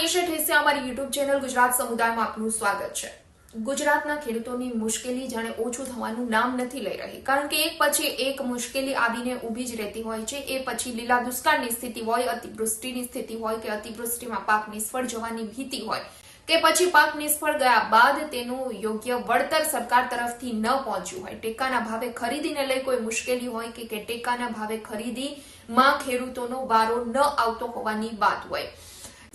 મનીષા ઠેસિયા અમારી YouTube channel Gujarat સમુદાયમાં આપનું સ્વાગત છે। ગુજરાતના ખેડૂતોની મુશ્કેલી જાણે ઓછું થવાનું નામ નથી લઈ રહી, કારણ કે એક પછી એક મુશ્કેલી આવીને ઊભી જ રહેતી હોય છે। એ પછી લીલા દુષ્કાળની સ્થિતિ હોય, અતિવૃષ્ટિની સ્થિતિ હોય કે અતિવૃષ્ટિમાં પાક નિષ્ફળ જવાની ભીતિ હોય કે પછી પાક નિષ્ફળ ગયા બાદ તેનું યોગ્ય વળતર સરકાર તરફથી ન પહોંચ્યું હોય, ટેકાના ભાવે ખરીદીને લઈ કોઈ મુશ્કેલી હોય કે ટેકાના ભાવે ખરીદીમાં ખેડૂતોનો વારો ન આવતો હોવાની વાત હોય।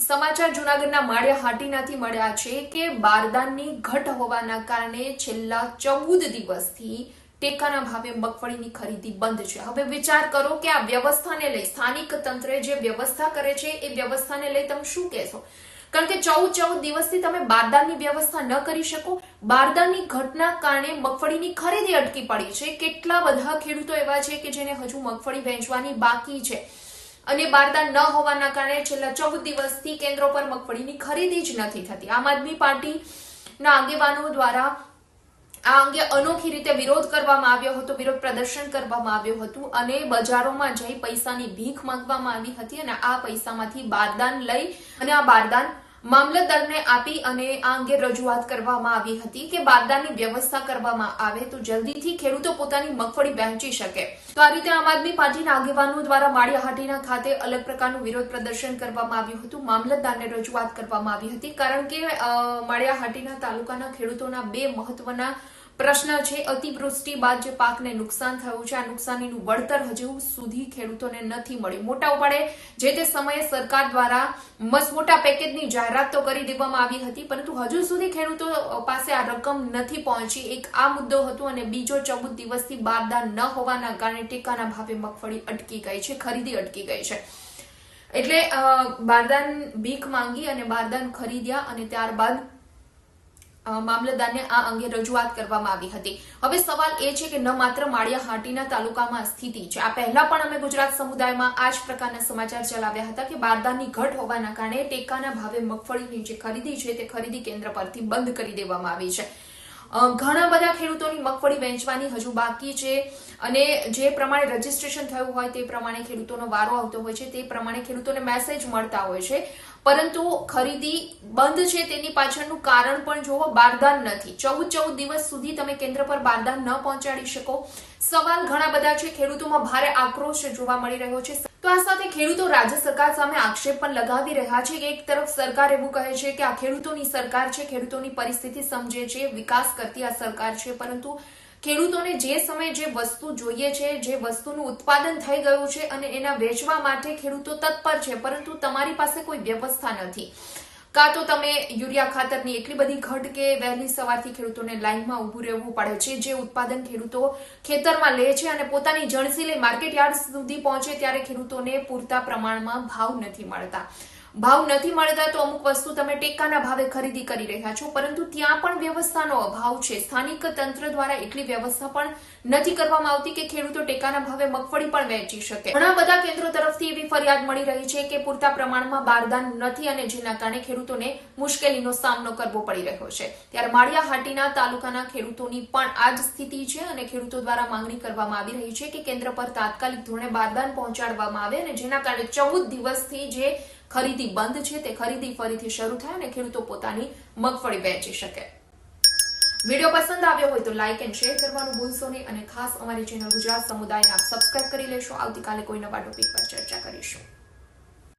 સમાચાર જૂનાગઢના માળિયા હાટીનાથી મળ્યા છે કે બારદાનની ઘટ હોવાના કારણે છેલ્લા 14 દિવસથી ટેકાના ભાવે મગફળીની ખરીદી બંધ છે। હવે વિચાર કરો કે આ વ્યવસ્થાને લઈ સ્થાનિક તંત્રે જે વ્યવસ્થા કરે છે એ વ્યવસ્થાને લઈ તમે શું કહેશો? કારણ કે 14 દિવસથી તમે બારદાનની વ્યવસ્થા ન કરી શકો। બારદાનની ઘટના કારણે મગફળીની ખરીદી અટકી પડી છે। કેટલા બધા ખેડૂતો એવા છે કે જેને હજુ મગફળી વેચવાની બાકી છે અને બારદાન ન હોવાના કારણે છેલ્લા 14 દિવસથી કેન્દ્રો પર મગફળીની ખરીદી જ નથી થતી। આમ આદમી પાર્ટીના આગેવાનો દ્વારા આ અંગે અનોખી રીતે વિરોધ કરવામાં આવ્યો હતો, વિરોધ પ્રદર્શન કરવામાં આવ્યું હતું અને બજારોમાં જઈ પૈસાની ભીખ માંગવામાં આવી હતી અને આ પૈસામાંથી બારદાન લઈ અને આ બારદાન મામલતદારને આપી અને આ અંગે રજૂઆત કરવામાં આવી હતી કે બારદાનની વ્યવસ્થા કરવામાં આવે તો જલ્દીથી ખેડૂતો પોતાની મગફળી વહેંચી શકે। તો આ રીતે આમ આદમી પાર્ટીના આગેવાનો દ્વારા માળિયા હાટીના ખાતે અલગ પ્રકારનું વિરોધ પ્રદર્શન કરવામાં આવ્યું હતું, મામલતદારને રજૂઆત કરવામાં આવી હતી, કારણ કે માળિયા હાટીના તાલુકાના ખેડૂતોના બે મહત્વના પ્રશ્ન છે। અતિવૃષ્ટિ બાદ જે પાકને નુકસાન થયું છે, આ નુકસાનીનું વળતર હજુ સુધી ખેડૂતોને નથી મળ્યું। મોટા ઉપાડે જે તે સમયે સરકાર દ્વારા મસમોટા પેકેજની જાહેરાત તો કરી દેવામાં આવી હતી, પરંતુ હજુ સુધી ખેડૂતો પાસે આ રકમ નથી પહોંચી। એક આ મુદ્દો હતો અને બીજો 14 દિવસથી બારદાન ન હોવાના કારણે ટેકાના ભાવે મગફળી અટકી ગઈ છે, ખરીદી અટકી ગઈ છે। એટલે બારદાન ભીખ માંગી અને બારદાન ખરીદ્યા અને ત્યારબાદ મામલતદારને આ અંગે રજૂઆત કરવામાં આવી હતી। હવે સવાલ એ છે કે ન માત્ર માળિયા હાટીના તાલુકામાં સ્થિતિ છે, આ પહેલા પણ અમે ગુજરાત સમુદાયમાં આ જ પ્રકારના સમાચાર ચલાવ્યા હતા કે બારદાનની ઘટ હોવાના કારણે ટેકાના ભાવે મગફળીની જે ખરીદી છે તે ખરીદી કેન્દ્ર પરથી બંધ કરી દેવામાં આવી છે। ઘણા બધા ખેડૂતોની મગફળી વેચવાની હજુ બાકી છે અને જે પ્રમાણે રજીસ્ટ્રેશન થયું હોય તે પ્રમાણે ખેડૂતોનો વારો આવતો હોય છે, તે પ્રમાણે ખેડૂતોને મેસેજ મળતા હોય છે, પરંતુ ખરીદી બંધ છે તેની પાછળનું કારણ પણ જોવો, બારદાન નથી। 14 દિવસ સુધી તમે કેન્દ્ર પર બારદાન ન પહોંચાડી શકો। સવાલ ઘણા બધા છે, ખેડૂતોમાં ભારે આક્રોશ જોવા મળી રહ્યો છે। તો આ સાથે ખેડૂતો રાજ્ય સરકાર સામે આક્ષેપ પણ લગાવી રહ્યા છે કે એક તરફ સરકાર એવું કહે છે કે આ ખેડૂતોની સરકાર છે, ખેડૂતોની પરિસ્થિતિ સમજે છે, વિકાસ કરતી આ સરકાર છે, પરંતુ ખેડૂતોને જે સમયે જે વસ્તુ જોઈએ છે, જે વસ્તુનું ઉત્પાદન થઈ ગયું છે અને એના વેચવા માટે ખેડૂતો તત્પર છે, પરંતુ તમારી પાસે કોઈ વ્યવસ્થા નથી। કાં તો તમે યુરિયા ખાતરની એટલી બધી ઘટ કે વહેલી સવારથી ખેડૂતોને લાઈનમાં ઊભું રહેવું પડે છે, જે ઉત્પાદન ખેડૂતો ખેતરમાં લે છે અને પોતાની જણસી લઈ માર્કેટ યાર્ડ સુધી પહોંચે ત્યારે ખેડૂતોને પૂરતા પ્રમાણમાં ભાવ નથી મળતા। ભાવ નથી મળતા તો અમુક વસ્તુ તમે ટેકાના ભાવે ખરીદી કરી રહ્યા છો, પરંતુ ત્યાં પણ વ્યવસ્થાનો અભાવ છે। સ્થાનિક તંત્ર દ્વારા એટલી વ્યવસ્થા પણ નથી કરવામાં આવતી કે ખેડૂતો ટેકાના ભાવે મગફળી પણ વેચી શકે। ઘણા બધા કેન્દ્રો તરફથી એવી ફરિયાદ મળી રહી છે કે પૂરતા પ્રમાણમાં બારદાન નથી અને જેના કારણે ખેડૂતોને મુશ્કેલીનો સામનો કરવો પડી રહ્યો છે। ત્યારે માળિયા હાટીના તાલુકાના ખેડૂતોની પણ આ જ સ્થિતિ છે અને ખેડૂતો દ્વારા માંગણી કરવામાં આવી રહી છે કે કેન્દ્ર પર તાત્કાલિક ધોરણે બારદાન પહોંચાડવામાં આવે અને જેના કારણે 14 દિવસથી જે ખરીદી બંધ છે તે ખરીદી ફરીથી શરૂ થાય અને ખેડૂતો પોતાની મગફળી વેચી શકે। વિડીયો પસંદ આવ્યો હોય તો લાઇક એન્ડ શેર કરવાનું ભૂલશો નહીં અને ખાસ અમારી ચેનલ ગુજરાત સમુદાયને આપ સબસ્ક્રાઇબ કરી લેશો। આવતીકાલે કોઈ નવા ટોપિક પર ચર્ચા કરીશું।